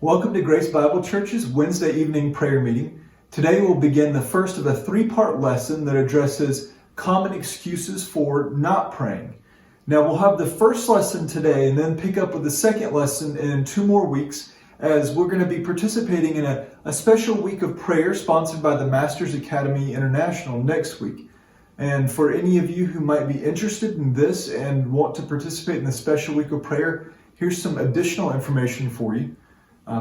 Welcome to Grace Bible Church's Wednesday evening prayer meeting. Today we'll begin the first of a three-part lesson that addresses common excuses for not praying. Now we'll have the first lesson today and then pick up with the second lesson in 2 more weeks as we're going to be participating in a special week of prayer sponsored by the Masters Academy International next week. And for any of you who might be interested in this and want to participate in the special week of prayer, here's some additional information for you.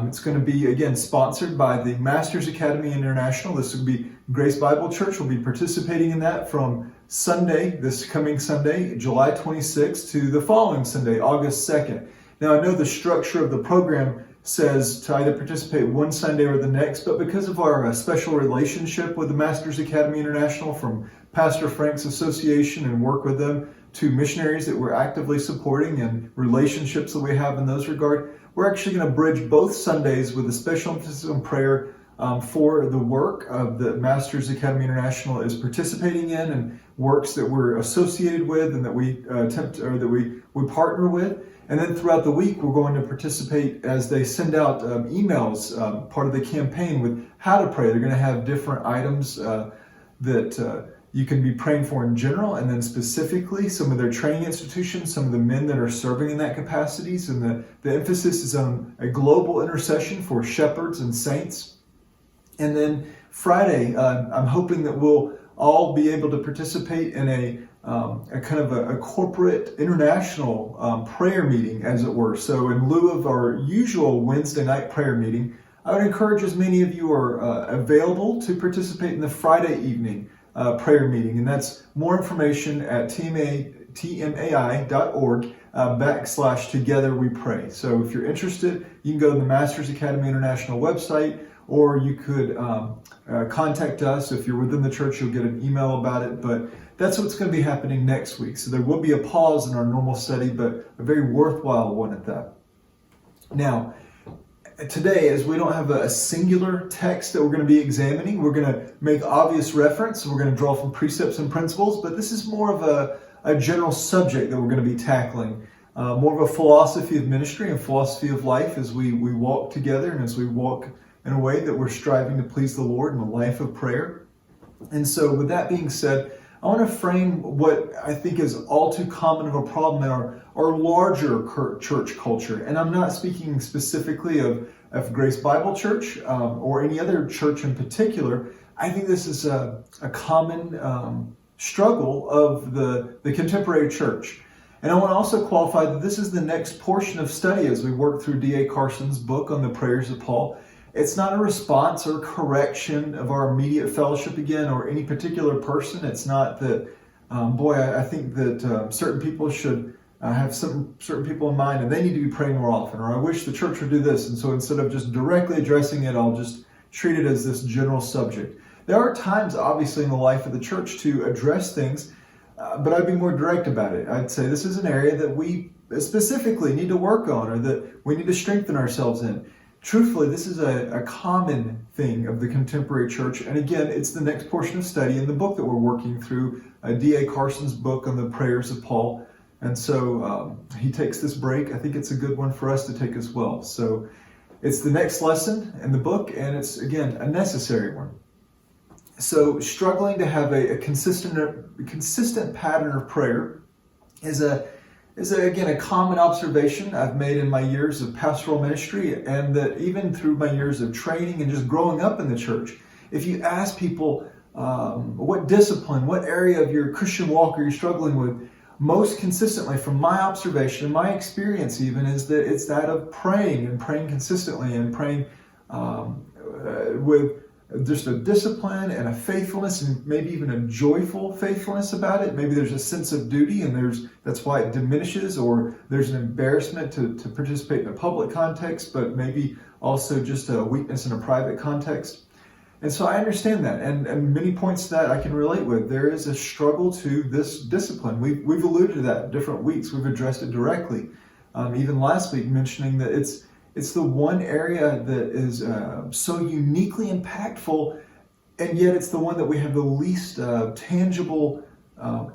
It's going to be, again, sponsored by the Masters Academy International. This will be Grace Bible Church. Will be participating in that from Sunday, this coming Sunday, July 26th, to the following Sunday, August 2nd. Now, I know the structure of the program says to either participate one Sunday or the next, but because of our special relationship with the Masters Academy International, from Pastor Frank's association and work with them to missionaries that we're actively supporting and relationships that we have in those regard, we're actually going to bridge both Sundays with a special emphasis on prayer for the work of the Masters Academy International is participating in and works that we're associated with and that we we partner with. And then throughout the week, we're going to participate as they send out emails, part of the campaign with how to pray. They're going to have different items that you can be praying for in general, and then specifically some of their training institutions, some of the men that are serving in that capacities, and the emphasis is on a global intercession for shepherds and saints. And then Friday, I'm hoping that we'll all be able to participate in a kind of a corporate international prayer meeting, as it were. So in lieu of our usual Wednesday night prayer meeting, I would encourage as many of you are available to participate in the Friday evening prayer meeting, and that's more information at tmai.org/Together We Pray. So if you're interested, you can go to the Masters Academy International website, or you could contact us. If you're within the church, you'll get an email about it, but that's what's going to be happening next week. So there will be a pause in our normal study, but a very worthwhile one at that. Now, today, as we don't have a singular text that we're going to be examining, we're going to make obvious reference. We're going to draw from precepts and principles, but this is more of a general subject that we're going to be tackling, more of a philosophy of ministry and philosophy of life as we walk together and as we walk in a way that we're striving to please the Lord in a life of prayer. And so with that being said, I want to frame what I think is all too common of a problem in our larger church culture. And I'm not speaking specifically of Grace Bible Church or any other church in particular. I think this is a common struggle of the contemporary church. And I want to also qualify that this is the next portion of study as we work through D.A. Carson's book on the prayers of Paul. It's not a response or correction of our immediate fellowship again or any particular person. It's not that, I think that certain people should have certain people in mind and they need to be praying more often, or I wish the church would do this. And so instead of just directly addressing it, I'll just treat it as this general subject. There are times, obviously, in the life of the church to address things, but I'd be more direct about it. I'd say this is an area that we specifically need to work on or that we need to strengthen ourselves in. Truthfully, this is a common thing of the contemporary church. And again, it's the next portion of study in the book that we're working through, D.A. Carson's book on the prayers of Paul. And so he takes this break. I think it's a good one for us to take as well. So it's the next lesson in the book, and it's, again, a necessary one. So struggling to have a consistent pattern of prayer is again a common observation I've made in my years of pastoral ministry, and that even through my years of training and just growing up in the church. If you ask people what discipline, what area of your Christian walk are you struggling with, most consistently, from my observation and my experience even, is that it's that of praying and praying consistently and praying with just a discipline and a faithfulness and maybe even a joyful faithfulness about it. Maybe there's a sense of duty and that's why it diminishes, or there's an embarrassment to participate in a public context, but maybe also just a weakness in a private context. And so I understand that, and many points to that I can relate with. There is a struggle to this discipline. We've alluded to that in different weeks. We've addressed it directly. Even last week, mentioning that it's the one area that is so uniquely impactful, and yet it's the one that we have the least tangible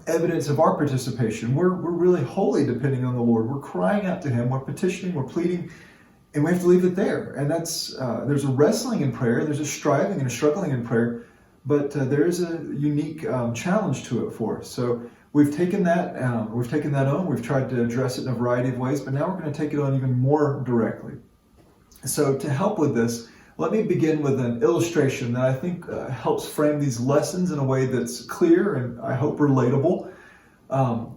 evidence of our participation. We're really wholly depending on the Lord. We're crying out to Him. We're petitioning. We're pleading. And we have to leave it there. And that's there's a wrestling in prayer, there's a striving and a struggling in prayer, but there is a unique challenge to it for us. So we've taken that on. We've tried to address it in a variety of ways, but now we're going to take it on even more directly. So to help with this, let me begin with an illustration that I think helps frame these lessons in a way that's clear and I hope relatable.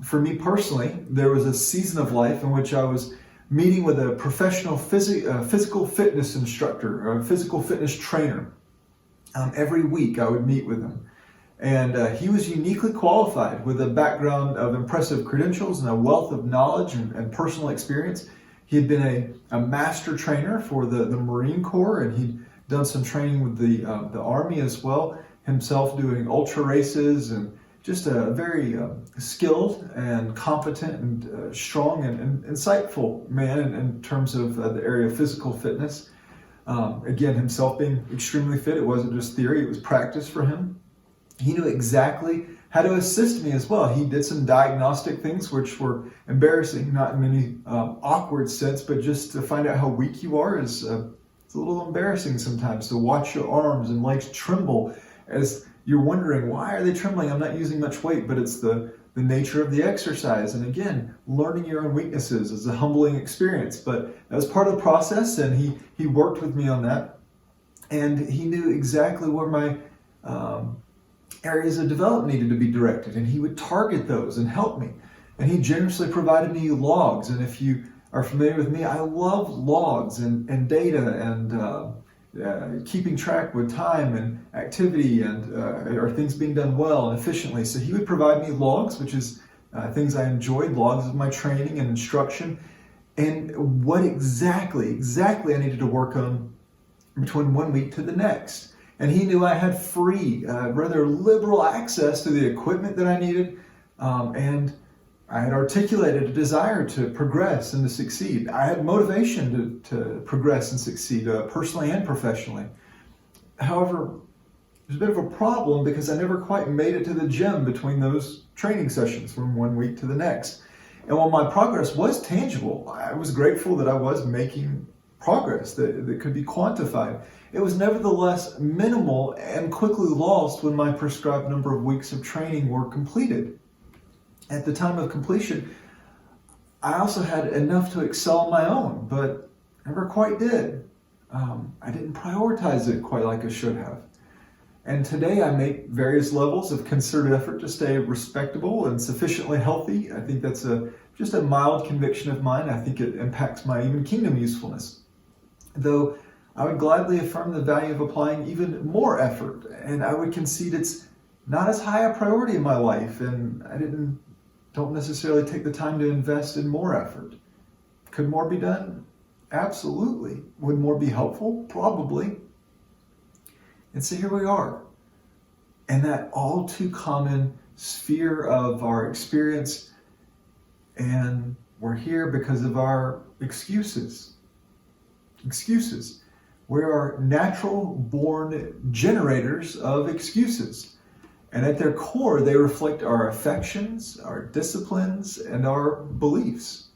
For me personally, there was a season of life in which I was meeting with a professional physical fitness instructor, or a physical fitness trainer. Every week I would meet with him. And he was uniquely qualified with a background of impressive credentials and a wealth of knowledge and personal experience. He had been a master trainer for the Marine Corps, and he'd done some training with the Army as well, himself doing ultra races, and just a very skilled and competent and strong and insightful man in terms of the area of physical fitness. Again, himself being extremely fit, it wasn't just theory, it was practice for him. He knew exactly how to assist me as well. He did some diagnostic things which were embarrassing, not in any awkward sense, but just to find out how weak you are is it's a little embarrassing sometimes to watch your arms and legs tremble as you're wondering, why are they trembling? I'm not using much weight, but it's the nature of the exercise. And again, learning your own weaknesses is a humbling experience, but that was part of the process, and he worked with me on that. And he knew exactly where my areas of development needed to be directed, and he would target those and help me. And he generously provided me logs. And if you are familiar with me, I love logs and data and keeping track with time and activity and are things being done well and efficiently. So he would provide me logs, which is things I enjoyed, logs of my training and instruction, and what exactly I needed to work on between one week to the next. And he knew I had free, rather liberal access to the equipment that I needed, and I had articulated a desire to progress and to succeed. I had motivation to progress and succeed, personally and professionally. However, there's a bit of a problem because I never quite made it to the gym between those training sessions from one week to the next. And while my progress was tangible, I was grateful that I was making progress that could be quantified. It was nevertheless minimal and quickly lost when my prescribed number of weeks of training were completed. At the time of completion, I also had enough to excel on my own, but never quite did. I didn't prioritize it quite like I should have. And today I make various levels of concerted effort to stay respectable and sufficiently healthy. I think that's just a mild conviction of mine. I think it impacts my even kingdom usefulness. Though I would gladly affirm the value of applying even more effort, and I would concede it's not as high a priority in my life, and I don't necessarily take the time to invest in more effort. Could more be done? Absolutely. Would more be helpful? Probably. And so here we are, in that all too common sphere of our experience, and we're here because of our excuses. Excuses. We are natural-born generators of excuses. And at their core, they reflect our affections, our disciplines, and our beliefs.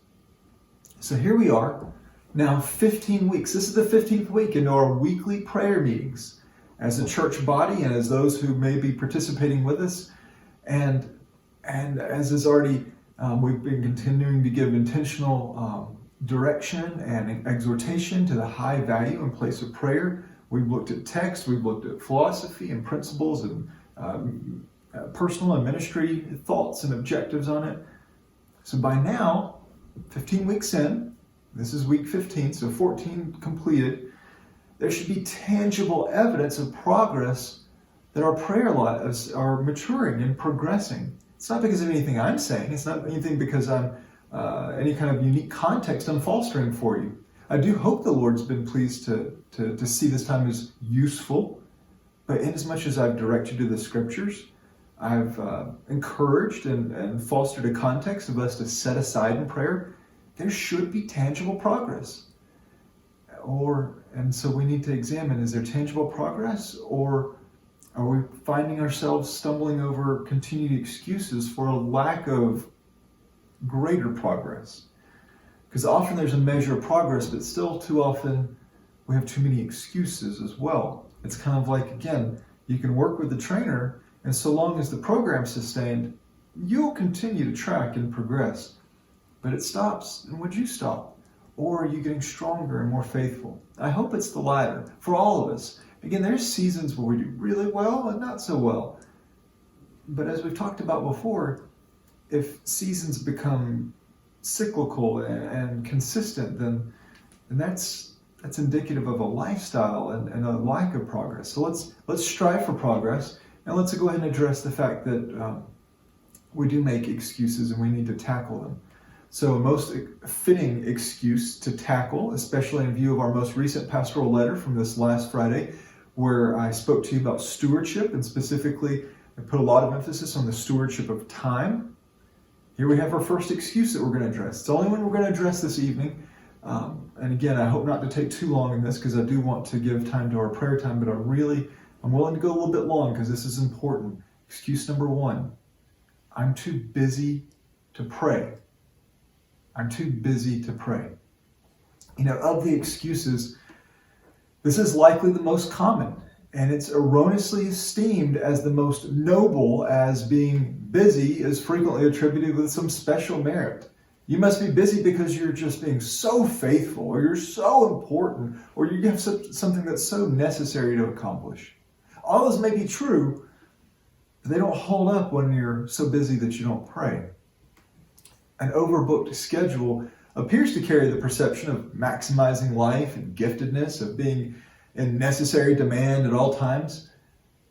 So here we are, now 15 weeks. This is the 15th week into our weekly prayer meetings as a church body and as those who may be participating with us. And as is already, we've been continuing to give intentional direction and exhortation to the high value and place of prayer. We've looked at text, we've looked at philosophy and principles and personal and ministry thoughts and objectives on it. So by now, 15 weeks in, this is week 15, so 14 completed, there should be tangible evidence of progress that our prayer lives are maturing and progressing. It's not because of anything I'm saying. It's not anything because I'm any kind of unique context I'm fostering for you. I do hope the Lord's been pleased to see this time as useful, but in as much as I've directed you to the scriptures, I've encouraged and fostered a context of us to set aside in prayer, there should be tangible progress. And so we need to examine, is there tangible progress, or are we finding ourselves stumbling over continued excuses for a lack of greater progress? Because often there's a measure of progress, but still too often we have too many excuses as well. It's kind of like, again, you can work with the trainer, and so long as the program's sustained, you'll continue to track and progress. But it stops, and would you stop? Or are you getting stronger and more faithful? I hope it's the latter for all of us. Again, there's seasons where we do really well and not so well. But as we've talked about before, if seasons become cyclical and consistent, then that's indicative of a lifestyle and a lack of progress. So let's strive for progress, and let's go ahead and address the fact that we do make excuses and we need to tackle them. So a most fitting excuse to tackle, especially in view of our most recent pastoral letter from this last Friday, where I spoke to you about stewardship, and specifically I put a lot of emphasis on the stewardship of time. Here we have our first excuse that we're going to address. It's the only one we're going to address this evening. And again, I hope not to take too long in this, because I do want to give time to our prayer time, but I'm willing to go a little bit long because this is important. Excuse number one: I'm too busy to pray. I'm too busy to pray. Of the excuses, this is likely the most common, and it's erroneously esteemed as the most noble, as being busy is frequently attributed with some special merit. You must be busy because you're just being so faithful, or you're so important, or you have something that's so necessary to accomplish. All those may be true, but they don't hold up when you're so busy that you don't pray. An overbooked schedule appears to carry the perception of maximizing life and giftedness, of being in necessary demand at all times,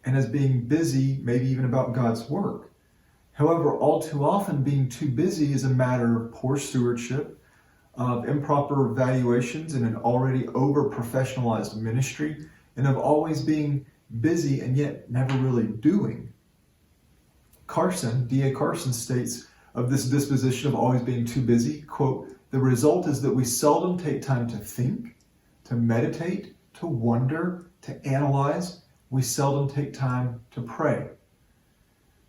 and as being busy, maybe even about God's work. However, all too often being too busy is a matter of poor stewardship, of improper valuations in an already over-professionalized ministry, and of always being busy and yet never really doing. D.A. Carson states of this disposition of always being too busy, quote, "The result is that we seldom take time to think, to meditate, to wonder, to analyze. We seldom take time to pray."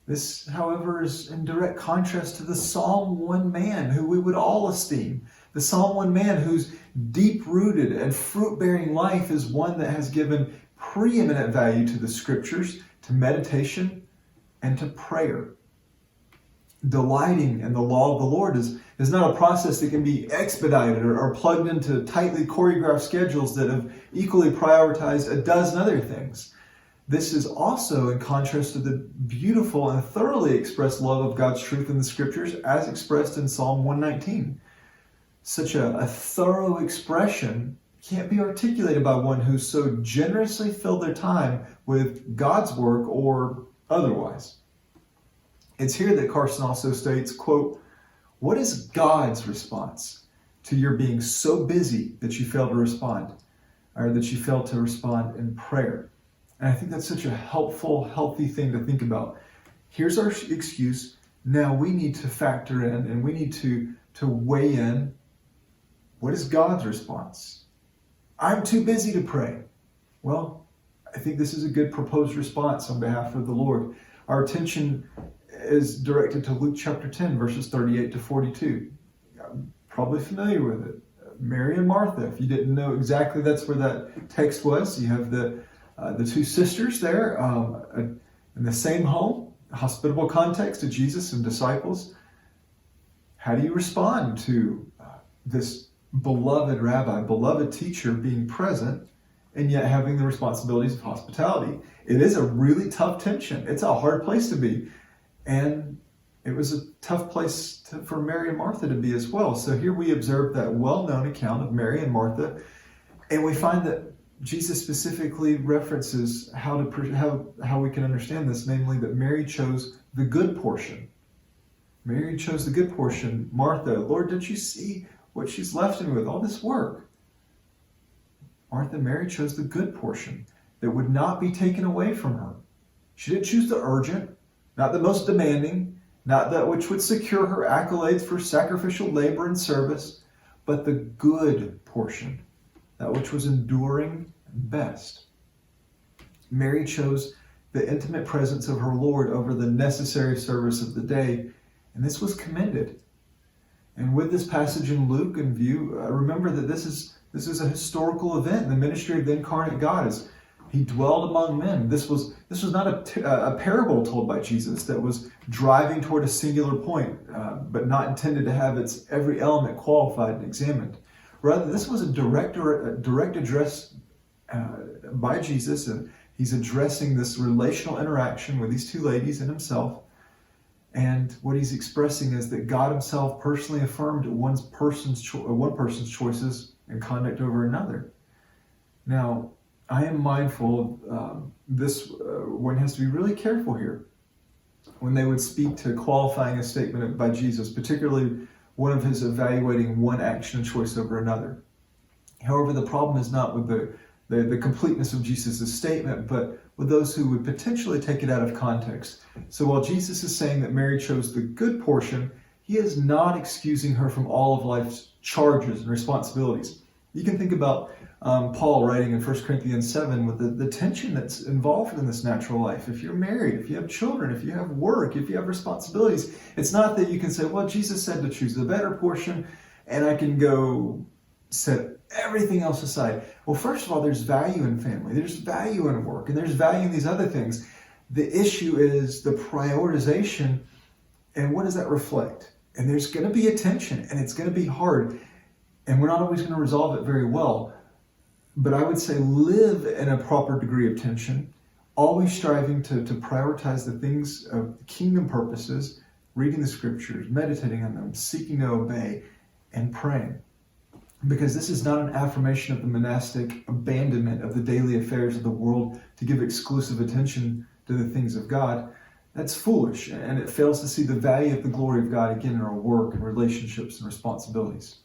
This, however, is in direct contrast to the Psalm 1 man who we would all esteem. The Psalm 1 man whose deep-rooted and fruit-bearing life is one that has given preeminent value to the Scriptures, to meditation, and to prayer. Delighting in the law of the Lord is not a process that can be expedited or plugged into tightly choreographed schedules that have equally prioritized a dozen other things. This is also in contrast to the beautiful and thoroughly expressed love of God's truth in the Scriptures as expressed in Psalm 119. Such a thorough expression can't be articulated by one who so generously filled their time with God's work or otherwise. It's here that Carson also states, quote, "What is God's response to your being so busy that you fail to respond, or that you fail to respond in prayer?" And I think that's such a helpful, healthy thing to think about. Here's our excuse. Now we need to factor in, and we need to weigh in, what is God's response? I'm too busy to pray. Well, I think this is a good proposed response on behalf of the Lord. Our attention is directed to Luke chapter 10, verses 38 to 42. I'm probably familiar with it. Mary and Martha. If you didn't know exactly that's where that text was, you have the two sisters there in the same home, hospitable context of Jesus and disciples. How do you respond to this beloved rabbi, beloved teacher being present and yet having the responsibilities of hospitality? It is a really tough tension. It's a hard place to be. And it was a tough place for Mary and Martha to be as well. So here we observe that well-known account of Mary and Martha, and we find that Jesus specifically references how we can understand this, namely that Mary chose the good portion. Mary chose the good portion. Martha, Lord, don't you see what she's left me with, all this work? Mary chose the good portion that would not be taken away from her. She didn't choose the urgent, not the most demanding, not that which would secure her accolades for sacrificial labor and service, but the good portion, that which was enduring and best. Mary chose the intimate presence of her Lord over the necessary service of the day, and this was commended. And with this passage in Luke in view, remember that this is a historical event. The ministry of the incarnate God is He dwelled among men. This was not a parable told by Jesus that was driving toward a singular point, but not intended to have its every element qualified and examined. Rather, this was a direct address by Jesus, and He's addressing this relational interaction with these two ladies and Himself. And what He's expressing is that God Himself personally affirmed one person's choices and conduct over another. Now, I am mindful of this. One has to be really careful here when they would speak to qualifying a statement by Jesus, particularly one of His evaluating one action and choice over another. However, the problem is not with the completeness of Jesus' statement, but with those who would potentially take it out of context. So while Jesus is saying that Mary chose the good portion, He is not excusing her from all of life's charges and responsibilities. You can think about Paul writing in 1 Corinthians 7 with the tension that's involved in this natural life. If you're married, if you have children, if you have work, if you have responsibilities, it's not that you can say, well, Jesus said to choose the better portion, and I can go set everything else aside. Well, first of all, there's value in family, there's value in work, and there's value in these other things. The issue is the prioritization, and what does that reflect? And there's going to be a tension, and it's going to be hard, and we're not always going to resolve it very well. But I would say live in a proper degree of tension, always striving to prioritize the things of kingdom purposes, reading the scriptures, meditating on them, seeking to obey, and praying. Because this is not an affirmation of the monastic abandonment of the daily affairs of the world to give exclusive attention to the things of God. That's foolish, and it fails to see the value of the glory of God again in our work and relationships and responsibilities.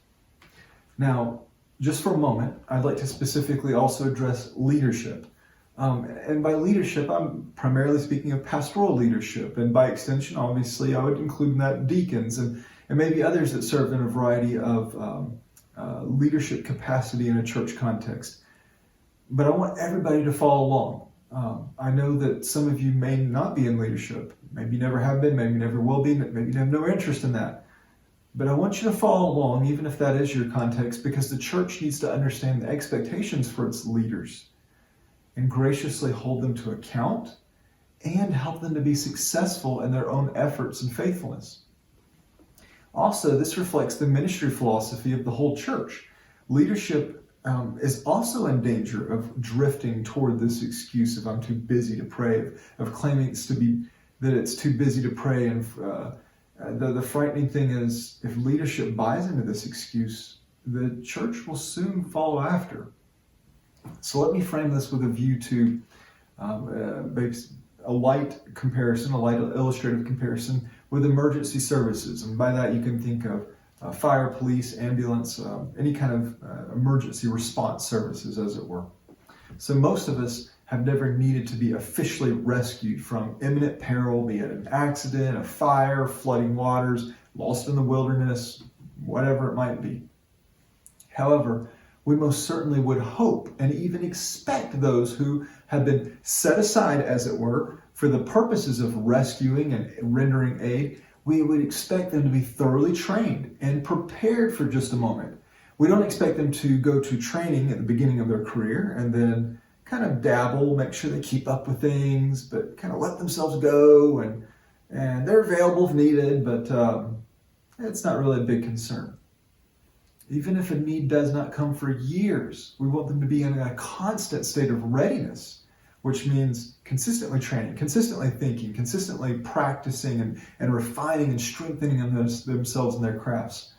Now, just for a moment, I'd like to specifically also address leadership. And by leadership, I'm primarily speaking of pastoral leadership. And by extension, obviously, I would include in that deacons and maybe others that serve in a variety of leadership capacity in a church context. But I want everybody to follow along. I know that some of you may not be in leadership. Maybe you never have been, maybe you never will be, maybe you have no interest in that. But I want you to follow along, even if that is your context, because the church needs to understand the expectations for its leaders and graciously hold them to account and help them to be successful in their own efforts and faithfulness. Also, this reflects the ministry philosophy of the whole church. Leadership is also in danger of drifting toward this excuse of I'm too busy to pray, of claiming that it's too busy to pray. And the frightening thing is, if leadership buys into this excuse, the church will soon follow after. So let me frame this with a view to a light comparison, a light illustrative comparison with emergency services. And by that you can think of fire, police, ambulance, any kind of emergency response services, as it were. So most of us have never needed to be officially rescued from imminent peril, be it an accident, a fire, flooding waters, lost in the wilderness, whatever it might be. However, we most certainly would hope and even expect those who have been set aside, as it were, for the purposes of rescuing and rendering aid, we would expect them to be thoroughly trained and prepared for just a moment. We don't expect them to go to training at the beginning of their career and then kind of dabble, make sure they keep up with things, but kind of let themselves go, and they're available if needed, but it's not really a big concern. Even if a need does not come for years, we want them to be in a constant state of readiness, which means consistently training, consistently thinking, consistently practicing and refining and strengthening themselves in their crafts.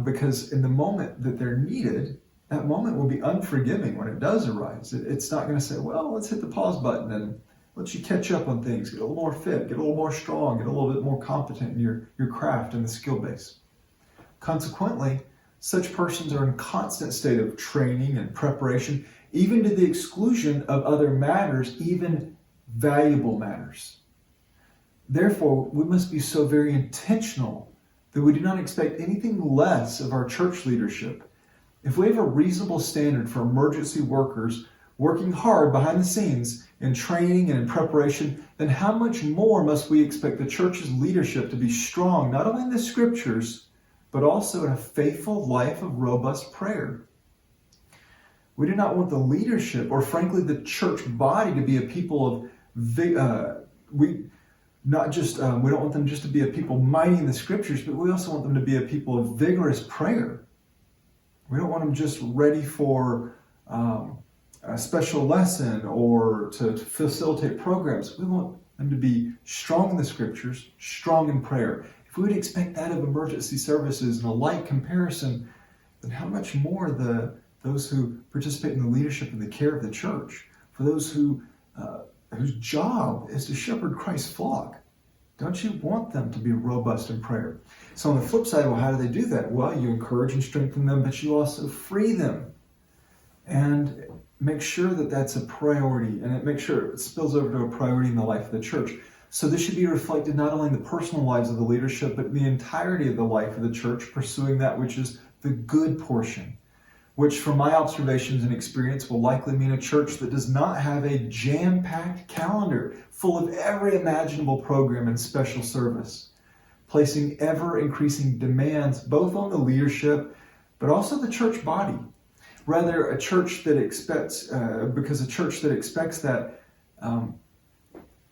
Because in the moment that they're needed, that moment will be unforgiving when it does arise. It's not going to say, well, let's hit the pause button and let you catch up on things, get a little more fit, get a little more strong, get a little bit more competent in your craft and the skill base. Consequently, such persons are in constant state of training and preparation, even to the exclusion of other matters, even valuable matters. Therefore, we must be so very intentional that we do not expect anything less of our church leadership. If we have a reasonable standard for emergency workers working hard behind the scenes in training and in preparation, then how much more must we expect the church's leadership to be strong, not only in the scriptures, but also in a faithful life of robust prayer. We do not want the leadership, or frankly the church body, to be a people of we don't want them just to be a people mighty in the scriptures, but we also want them to be a people of vigorous prayer. We don't want them just ready for a special lesson or to facilitate programs. We want them to be strong in the scriptures, strong in prayer. If we would expect that of emergency services in a light comparison, then how much more those who participate in the leadership and the care of the church, for those whose job is to shepherd Christ's flock. Don't you want them to be robust in prayer? So on the flip side, well, how do they do that? Well, you encourage and strengthen them, but you also free them. And make sure that that's a priority, and make sure it spills over to a priority in the life of the church. So this should be reflected not only in the personal lives of the leadership, but in the entirety of the life of the church, pursuing that which is the good portion, which from my observations and experience will likely mean a church that does not have a jam-packed calendar full of every imaginable program and special service, placing ever-increasing demands both on the leadership but also the church body. Rather, a church that expects, because a church that expects that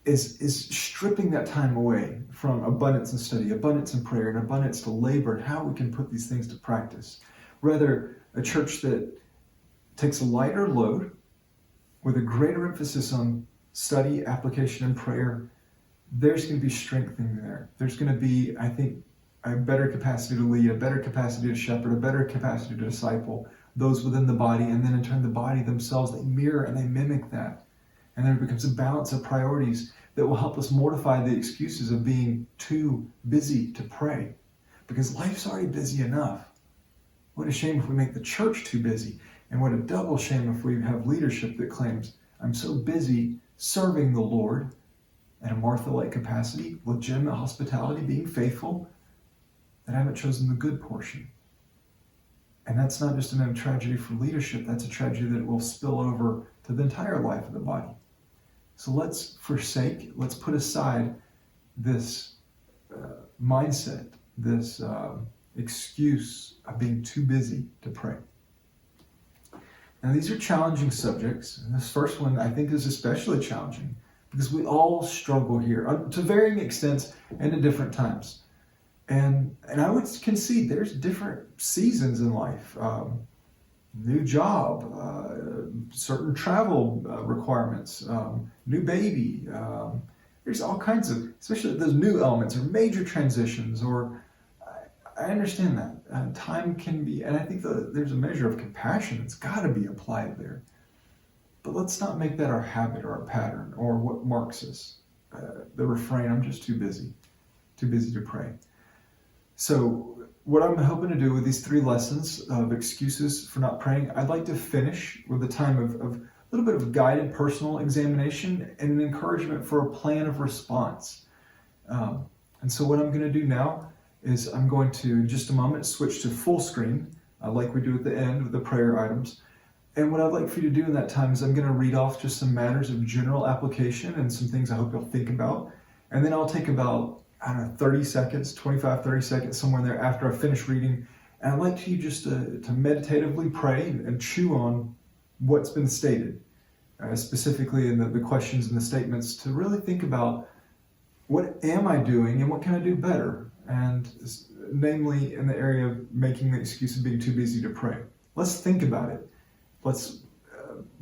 is stripping that time away from abundance in study, abundance in prayer, and abundance to labor, and how we can put these things to practice. Rather, a church that takes a lighter load with a greater emphasis on study, application, and prayer. There's going to be strengthening there. There's going to be, I think, a better capacity to lead, a better capacity to shepherd, a better capacity to disciple those within the body, and then in turn the body themselves, they mirror and they mimic that. And there becomes a balance of priorities that will help us mortify the excuses of being too busy to pray, because life's already busy enough. What a shame if we make the church too busy, and what a double shame if we have leadership that claims, I'm so busy serving the Lord in a Martha-like capacity, legitimate hospitality, being faithful, that I haven't chosen the good portion. And that's not just a tragedy for leadership, that's a tragedy that will spill over to the entire life of the body. So let's put aside this mindset, this excuse of being too busy to pray. Now, these are challenging subjects, and this first one I think is especially challenging because we all struggle here to varying extents and at different times. And I would concede there's different seasons in life. New job, certain travel requirements, new baby. There's all kinds of, especially those new elements or major transitions, or I understand that. Time can be, and I think there's a measure of compassion that's got to be applied there. But let's not make that our habit or our pattern or what marks us. The refrain, I'm just too busy to pray. So what I'm hoping to do with these 3 lessons of excuses for not praying, I'd like to finish with a time of a little bit of guided personal examination and an encouragement for a plan of response. And so what I'm going to do now is I'm going to, in just a moment, switch to full screen, like we do at the end with the prayer items. And what I'd like for you to do in that time is I'm going to read off just some matters of general application and some things I hope you'll think about. And then I'll take about 30 seconds, 25, 30 seconds, somewhere in there after I finish reading. And I'd like you just to meditatively pray and chew on what's been stated, specifically in the questions and the statements, to really think about what am I doing and what can I do better? And namely in the area of making the excuse of being too busy to pray. Let's think about it. Let's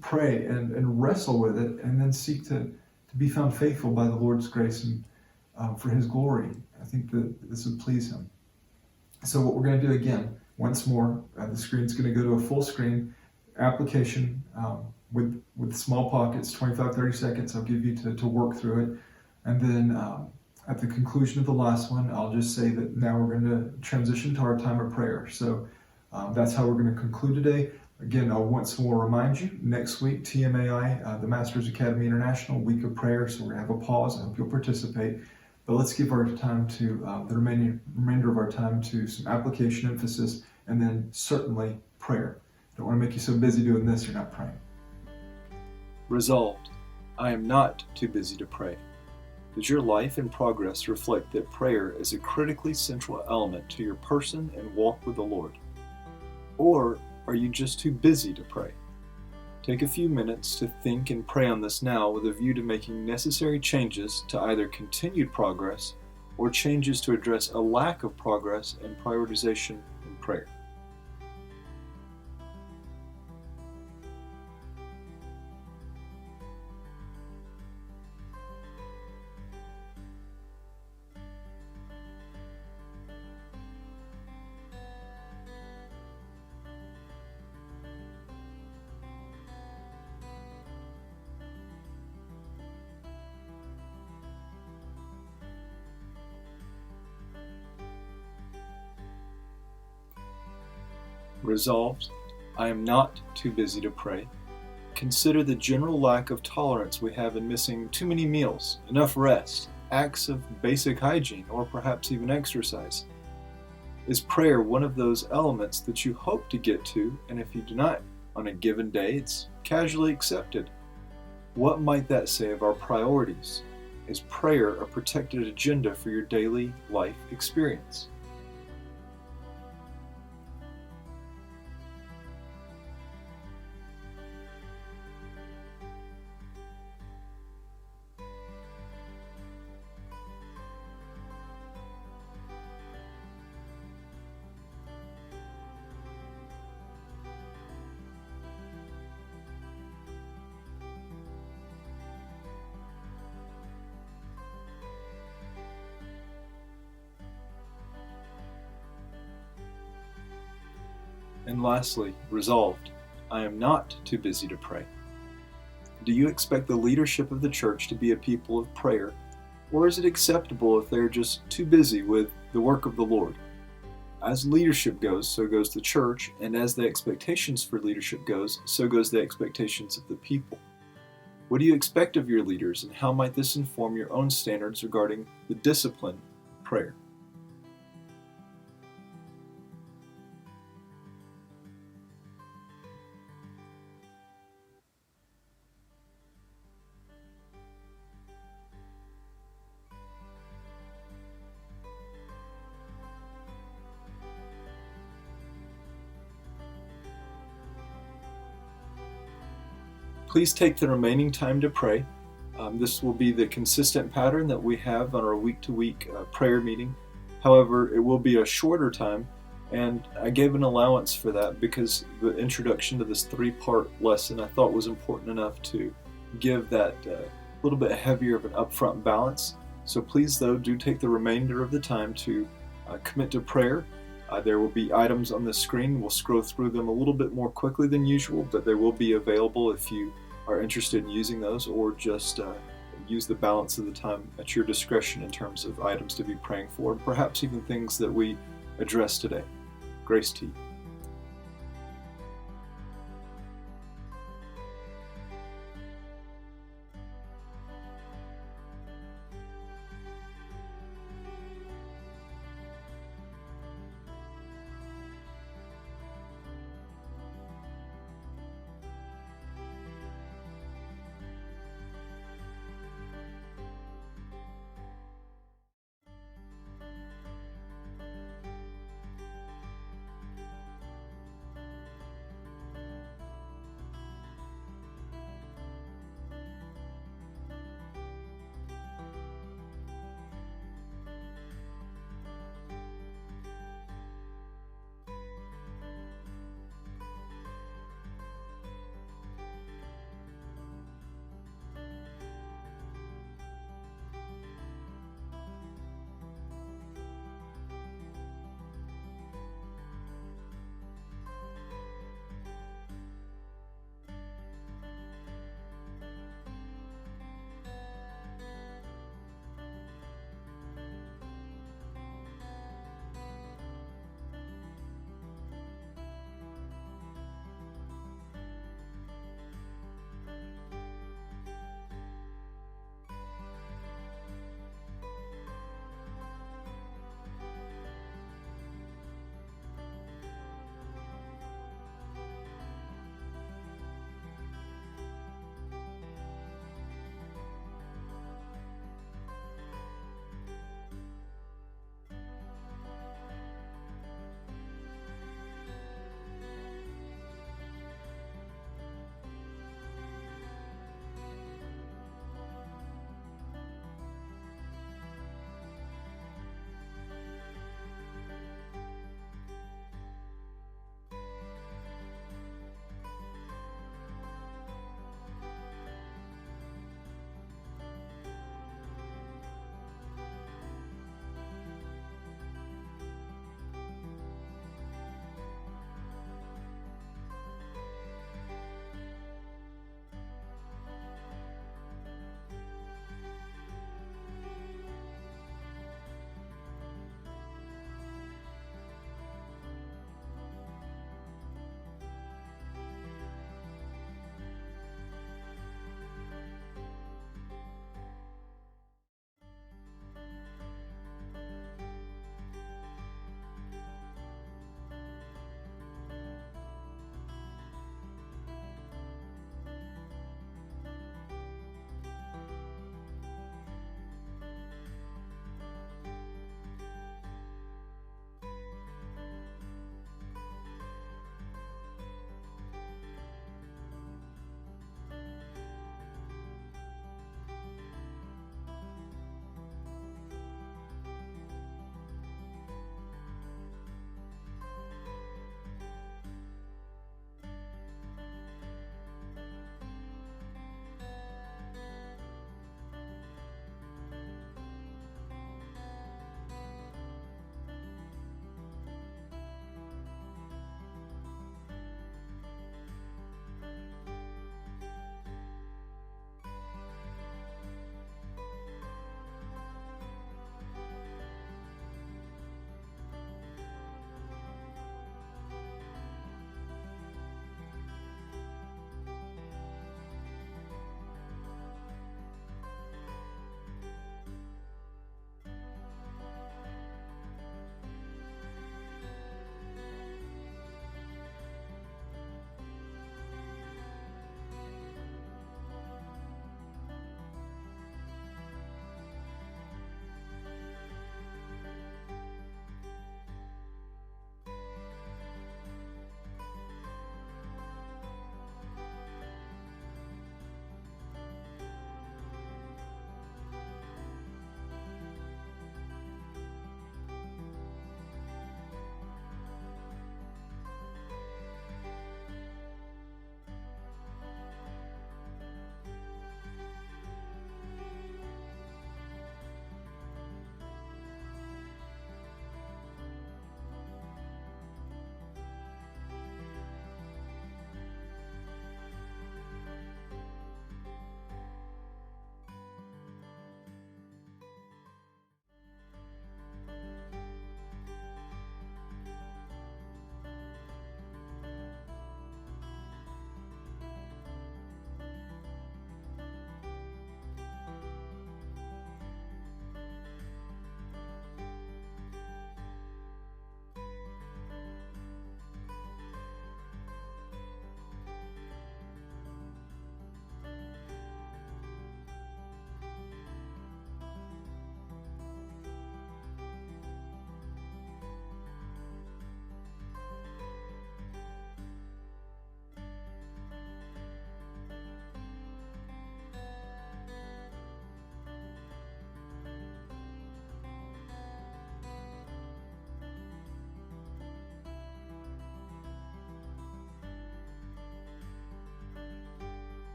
pray and wrestle with it, and then seek to be found faithful by the Lord's grace and for His glory. I think that this would please Him. So what we're going to do again, once more, the screen's going to go to a full screen application with small pockets, 25, 30 seconds I'll give you to work through it. And then at the conclusion of the last one, I'll just say that now we're going to transition to our time of prayer. So that's how we're going to conclude today. Again, I'll once more remind you, next week, TMAI, the Masters Academy International Week of Prayer. So we're going to have a pause. I hope you'll participate. But let's give our time to the remainder of our time to some application emphasis, and then certainly prayer. Don't want to make you so busy doing this, you're not praying. Resolved, I am not too busy to pray. Does your life and progress reflect that prayer is a critically central element to your person and walk with the Lord? Or are you just too busy to pray? Take a few minutes to think and pray on this now with a view to making necessary changes to either continued progress or changes to address a lack of progress and prioritization in prayer. Resolved, I am not too busy to pray. Consider the general lack of tolerance we have in missing too many meals, enough rest, acts of basic hygiene, or perhaps even exercise. Is prayer one of those elements that you hope to get to, and if you do not on a given day, it's casually accepted? What might that say of our priorities? Is prayer a protected agenda for your daily life experience? And lastly, resolved, I am not too busy to pray. Do you expect the leadership of the church to be a people of prayer, or is it acceptable if they're just too busy with the work of the Lord? As leadership goes, so goes the church, and as the expectations for leadership goes, so goes the expectations of the people. What do you expect of your leaders, and how might this inform your own standards regarding the discipline of prayer? Please take the remaining time to pray. This will be the consistent pattern that we have on our week-to-week prayer meeting. However, it will be a shorter time, and I gave an allowance for that because the introduction to this three-part lesson I thought was important enough to give that little bit heavier of an upfront balance. So please, though, do take the remainder of the time to commit to prayer. There will be items on the screen. We'll scroll through them a little bit more quickly than usual, but they will be available if you are interested in using those, or just use the balance of the time at your discretion in terms of items to be praying for, and perhaps even things that we addressed today. Grace to you.